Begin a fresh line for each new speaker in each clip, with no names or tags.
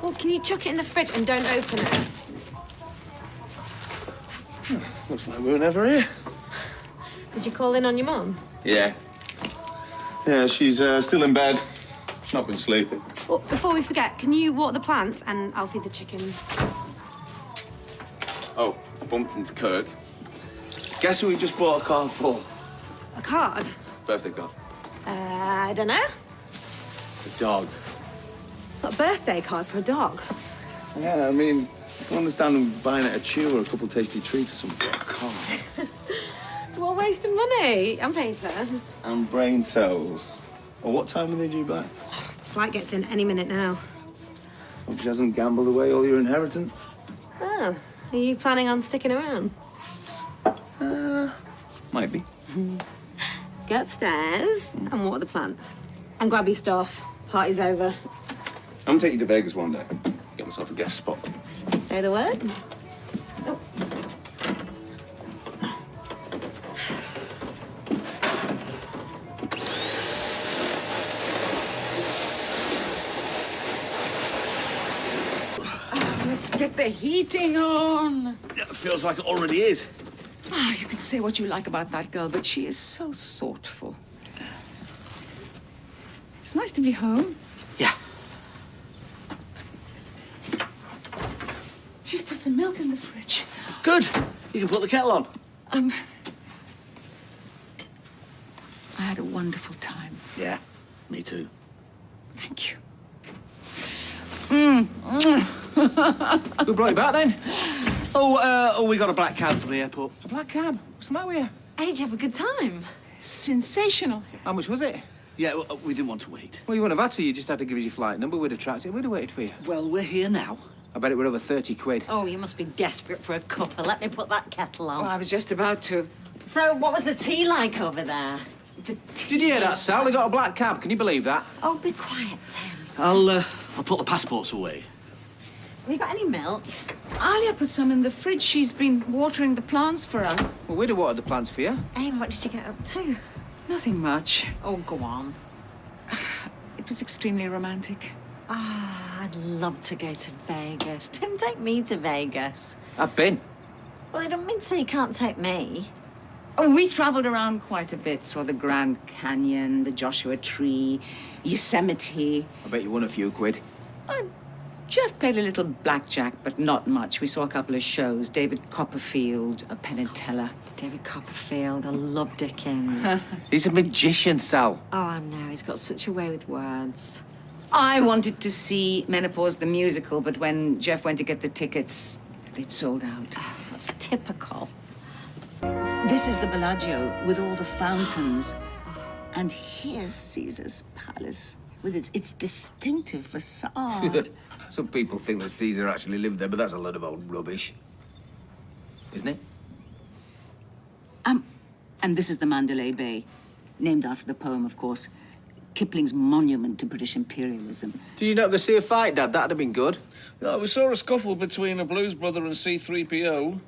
Oh, can you chuck it in the fridge and don't open it?
Looks like we were never here.
Did you call in on your mum?
Yeah. Yeah, she's still in bed. She's not been sleeping.
Well, before we forget, can you water the plants and I'll feed the chickens?
Oh, I bumped into Kirk. Guess who we just bought a card for?
A card?
Birthday card.
I don't know.
A dog.
A birthday card for a dog?
Yeah, I mean, I can understand them buying it a chew or a couple tasty treats or something. A card.
What a waste of money and paper.
And brain cells. Well, what time are they due back?
Flight gets in any minute now.
Hope she hasn't gambled away all your inheritance.
Oh, are you planning on sticking around?
Might be.
Go upstairs and water the plants. And grab your stuff. Party's over.
I'm gonna take you to Vegas one day. Get myself a guest spot.
Say the word. Oh.
Let's get the heating on.
Yeah, it feels like it already is.
You can say what you like about that girl, but she is so thoughtful. It's nice to be home.
Yeah.
She's put some milk in the fridge.
Good. You can put the kettle on.
I had a wonderful time.
Yeah, me too.
Thank you.
Who brought you back then? Oh, we got a black cab from the airport. A black cab? What's the matter with you?
Hey, did you have a good time?
Sensational.
How much was it?
Yeah, we didn't want to wait.
Well, you wouldn't have had to. You just had to give us your flight number. We'd have tracked it. We'd have waited for you.
Well, we're here now.
I bet it were over 30 quid.
Oh, you must be desperate for a cuppa. Let me put that kettle on.
Oh, I was just about to.
So, what was the tea like over there?
Did you hear that, Sal? They got a black cab. Can you believe that?
Oh, be quiet, Tim.
I'll put the passports away.
Have you got any milk?
Alya put some in the fridge. She's been watering the plants for us.
Well, we'd have watered the plants for you.
Hey, what did you get up to?
Nothing much.
Oh, go on.
It was extremely romantic.
I'd love to go to Vegas. Tim, take me to Vegas.
I've been.
Well, I don't mean to say you can't take me.
Oh, we traveled around quite a bit. Saw the Grand Canyon, the Joshua Tree, Yosemite.
I bet you won a few quid.
Jeff played a little blackjack, but not much. We saw a couple of shows. David Copperfield, a Penn and Teller.
David Copperfield, I love Dickens.
He's a magician, Sal.
Oh, I know, he's got such a way with words.
I wanted to see Menopause the musical, but when Jeff went to get the tickets, they'd sold out.
That's typical.
This is the Bellagio with all the fountains. And here's Caesar's palace with its distinctive facade.
Some people think that Caesar actually lived there, but that's a load of old rubbish. Isn't it?
And this is the Mandalay Bay, named after the poem, of course. Kipling's monument to British imperialism.
Did you not go see a fight, Dad? That'd have been good.
Yeah, we saw a scuffle between a Blues Brother and C-3PO.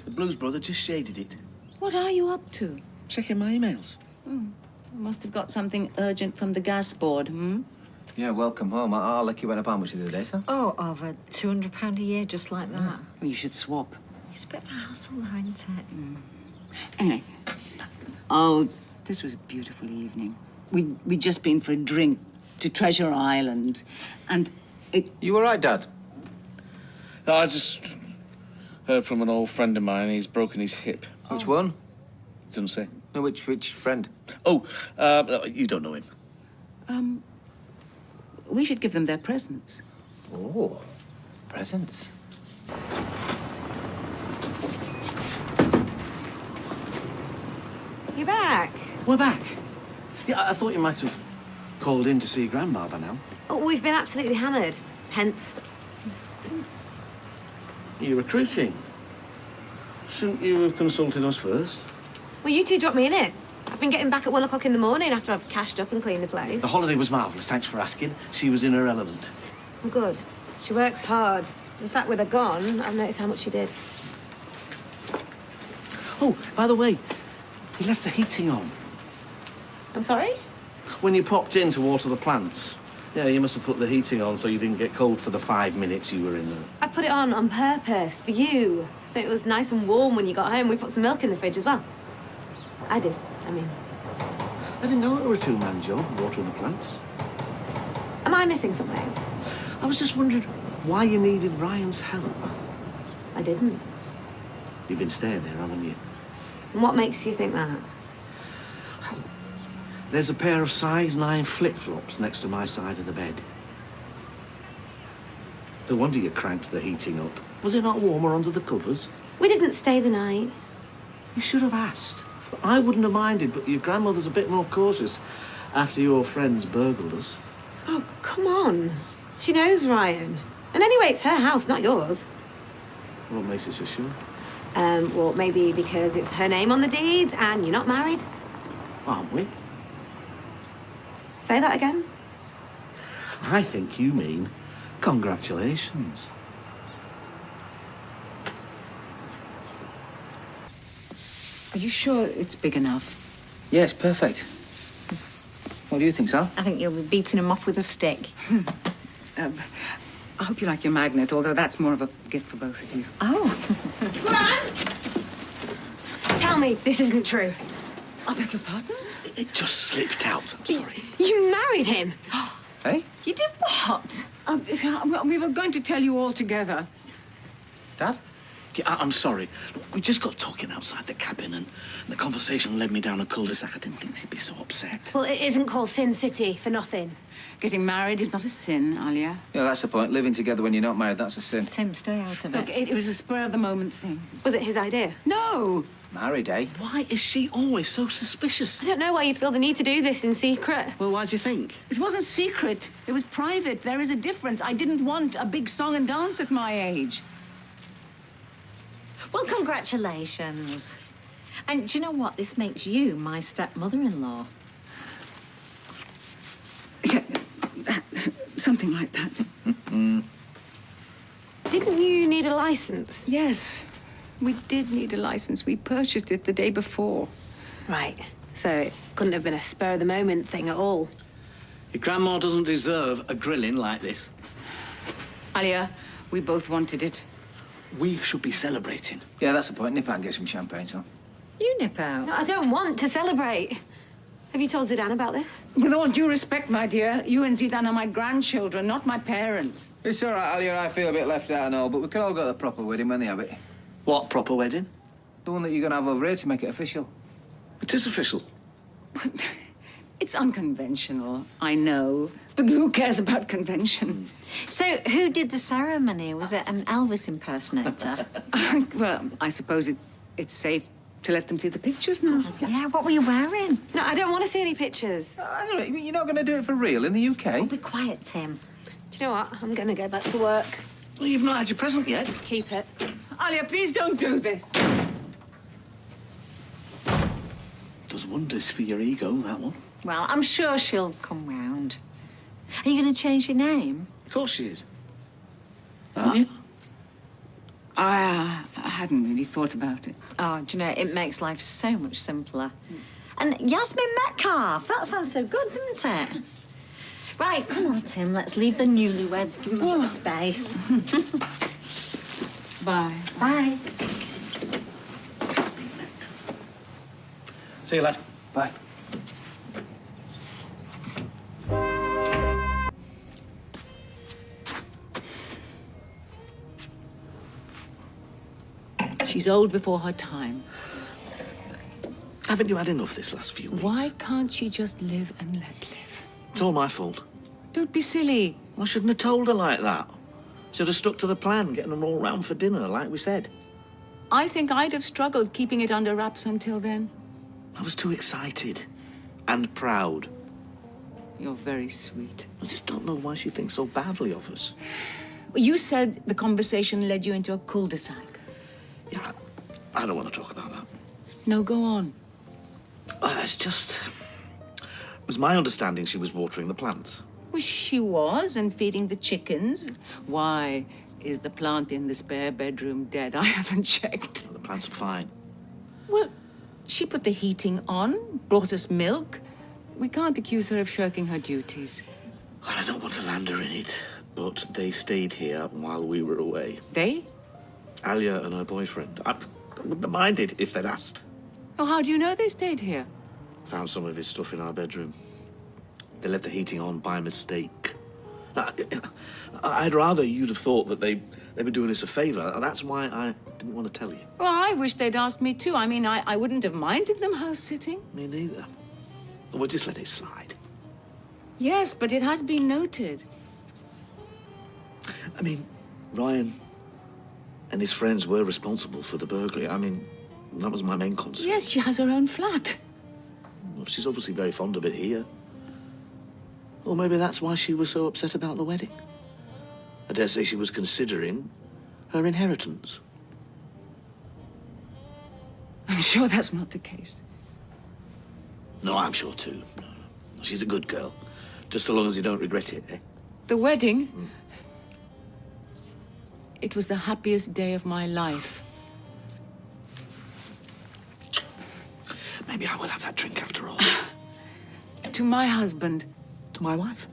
The Blues Brother just shaded it.
What are you up to?
Checking my emails.
You must have got something urgent from the gas board,
Yeah, welcome home. Our lucky went up how much the other day, sir?
Oh, over £200 a year, just like that.
Well, you should swap.
It's a bit of a hassle, though, isn't it?
Anyway. Oh, this was a beautiful evening. We'd just been for a drink to Treasure Island, and it...
You all right, Dad?
I just heard from an old friend of mine. He's broken his hip.
Which one?
Didn't say.
No, which friend?
Oh, you don't know him.
We should give them their presents.
Oh, presents.
You're back.
We're back. Yeah, I thought you might have called in to see Grandma by now.
Oh, we've been absolutely hammered. Hence.
You're recruiting. Shouldn't you have consulted us first?
Well, you two dropped me in it. I've been getting back at 1 o'clock in the morning after I've cashed up and cleaned the place.
The holiday was marvellous, thanks for asking. She was in her element.
Oh, good. She works hard. In fact, with her gone, I've noticed how much she did.
Oh, by the way, you left the heating on.
I'm sorry?
When you popped in to water the plants,
Yeah, you must have put the heating on so you didn't get cold for the 5 minutes you were in there.
I put it on purpose for you. So it was nice and warm when you got home. We put some milk in the fridge as well. I did, I mean.
I didn't know it were a two-man job, watering the plants.
Am I missing something?
I was just wondering why you needed Ryan's help.
I didn't.
You've been staying there, haven't you?
And what makes you think that?
There's a pair of size 9 flip-flops next to my side of the bed. No wonder you cranked the heating up. Was it not warmer under the covers?
We didn't stay the night.
You should have asked. I wouldn't have minded, but your grandmother's a bit more cautious after your friends burgled us.
Oh, come on. She knows Ryan. And anyway, it's her house, not yours.
What makes you so sure?
Well, maybe because it's her name on the deeds and you're not married.
Aren't we?
Say that again.
I think you mean congratulations.
Are you sure it's big enough?
Yes, perfect. What do you think, Sal?
I think you'll be beating him off with a stick.
I hope you like your magnet, although that's more of a gift for both of you.
Oh.
Gran! Tell me this isn't true.
I beg your pardon?
It just slipped out. I'm sorry.
You married him.
Hey?
You did what?
We were going to tell you all together.
Dad?
Yeah, I'm sorry. Look, we just got talking outside the cabin and the conversation led me down a cul-de-sac. I didn't think she'd be so upset.
Well, it isn't called Sin City for nothing.
Getting married is not a sin, Alya.
Yeah, that's the point. Living together when you're not married, that's a sin.
Tim, stay out of
Look,
it.
it was a spur-of-the-moment thing.
Was it his idea?
No!
Married, eh?
Why is she always so suspicious?
I don't know why you feel the need to do this in secret.
Well, why do you think?
It wasn't secret. It was private. There is a difference. I didn't want a big song and dance at my age.
Well, congratulations. And do you know what? This makes you my stepmother-in-law.
Yeah, something like that.
Didn't you need a license?
Yes, we did need a license. We purchased it the day before.
Right. So it couldn't have been a spur-of-the-moment thing at all.
Your grandma doesn't deserve a grilling like this.
Alya, we both wanted it.
We should be celebrating.
Yeah, that's the point. Nip out and get some champagne, Sal.
You nip out.
No, I don't want to celebrate. Have you told Zidane about this?
With all due respect, my dear, you and Zidane are my grandchildren, not my parents.
It's all right, Alya. I feel a bit left out and all, but we could all go to the proper wedding when they have it.
What proper wedding?
The one that you're going to have over here to make it official.
It is official.
It's unconventional, I know. But who cares about convention?
So, who did the ceremony? Was it an Elvis impersonator?
Well, I suppose it's safe to let them see the pictures now.
Yeah, what were you wearing?
No, I don't want to see any pictures.
Hang on, you're not going to do it for real in the UK?
Oh, be quiet, Tim.
Do you know what? I'm going to go back to work.
Well, you've not had your present yet.
Keep it.
Alya, please don't do this.
Does wonders for your ego, that one.
Well, I'm sure she'll come round. Are you going to change your name?
Of course she is. Aren't you?
I hadn't really thought about it.
Oh, do you know, it makes life so much simpler. And Yasmin Metcalf, that sounds so good, doesn't it? Right, come on, Tim, let's leave the newlyweds, give them a bit of space.
Bye.
Bye.
See you, lad.
Bye.
She's old before her time.
Haven't you had enough this last few weeks?
Why can't she just live and let live?
It's all my fault.
Don't be silly.
I shouldn't have told her like that. Should have stuck to the plan, getting them all round for dinner, like we said.
I think I'd have struggled keeping it under wraps until then.
I was too excited and proud.
You're very sweet.
I just don't know why she thinks so badly of us.
You said the conversation led you into a cul-de-sac.
Yeah, I don't want to talk about that.
No, go on.
It's just... It was my understanding she was watering the plants.
Well, she was, and feeding the chickens. Why is the plant in the spare bedroom dead? I haven't checked.
The plants are fine.
Well, she put the heating on, brought us milk. We can't accuse her of shirking her duties.
Well, I don't want to land her in it, but they stayed here while we were away.
They?
Alya and her boyfriend. I wouldn't have minded if they'd asked.
Oh, how do you know they stayed here?
Found some of his stuff in our bedroom. They left the heating on by mistake. Now, I'd rather you'd have thought that they were doing us a favour, and that's why I didn't want to tell you.
Well, I wish they'd asked me too. I mean, I wouldn't have minded them house-sitting.
Me neither. We'll just let it slide.
Yes, but it has been noted.
I mean, Ryan and his friends were responsible for the burglary. I mean, that was my main concern.
Yes, she has her own flat.
Well, she's obviously very fond of it here. Or maybe that's why she was so upset about the wedding. I dare say she was considering her inheritance.
I'm sure that's not the case.
No, I'm sure too. No. She's a good girl. Just so long as you don't regret it, eh?
The wedding? It was the happiest day of my life.
Maybe I will have that drink after all.
To my husband.
To my wife.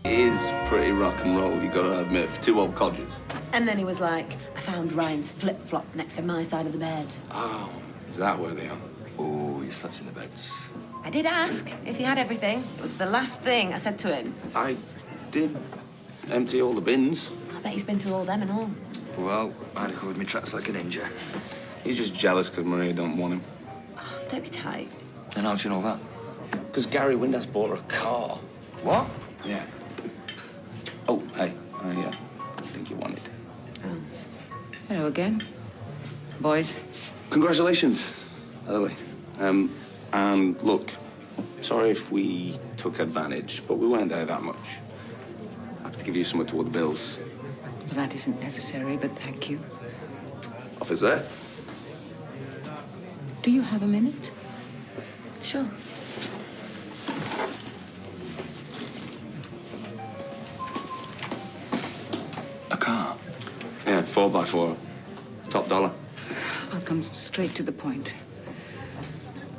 It is pretty rock and roll, you gotta admit, for two old codgers.
And then he was like, I found Ryan's flip-flop next to my side of the bed.
Oh, is that where they are? Oh, he slept in the beds.
I did ask if he had everything. It was the last thing I said to him.
I did empty all the bins.
I bet he's been through all them and all.
Well, I'd have covered my tracks like a ninja.
He's just jealous because Maria don't want him.
Oh, don't be tight.
And how'd you know that?
Because Gary Windass bought her a car.
What?
Yeah. Oh, hey, I think you wanted.
Hello again. Boys.
Congratulations, by the way. And look, sorry if we took advantage, but we weren't there that much. I have to give you somewhere toward the bills.
Well, that isn't necessary, but thank you.
Office there?
Do you have a minute?
Sure.
A car?
Yeah, 4x4. Top dollar.
I'll come straight to the point.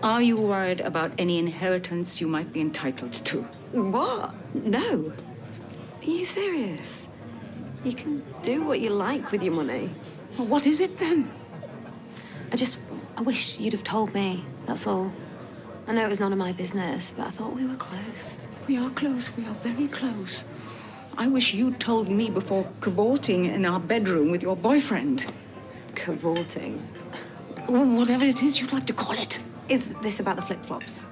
Are you worried about any inheritance you might be entitled to?
What? No. Are you serious? You can do what you like with your money.
Well, what is it then?
I wish you'd have told me, that's all. I know it was none of my business, but I thought we were close.
We are close. We are very close. I wish you told me before cavorting in our bedroom with your boyfriend.
Cavorting.
Or whatever it is you'd like to call it.
Is this about the flip-flops?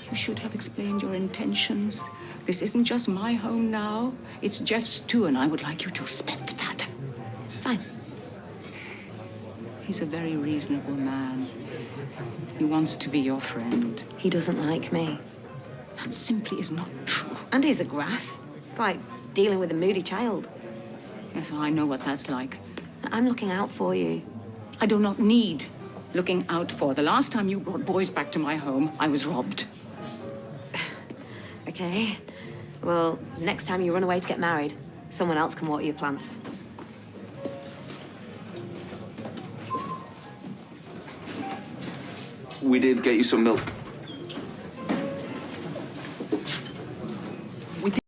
You should have explained your intentions. This isn't just my home now. It's Jeff's too, and I would like you to respect that.
Fine.
He's a very reasonable man. He wants to be your friend.
He doesn't like me.
That simply is not true.
And he's a grass. It's like dealing with a moody child.
Yes, I know what that's like.
I'm looking out for you.
I do not need looking out for. The last time you brought boys back to my home, I was robbed.
Okay. Well, next time you run away to get married, someone else can water your plants.
We did get you some milk.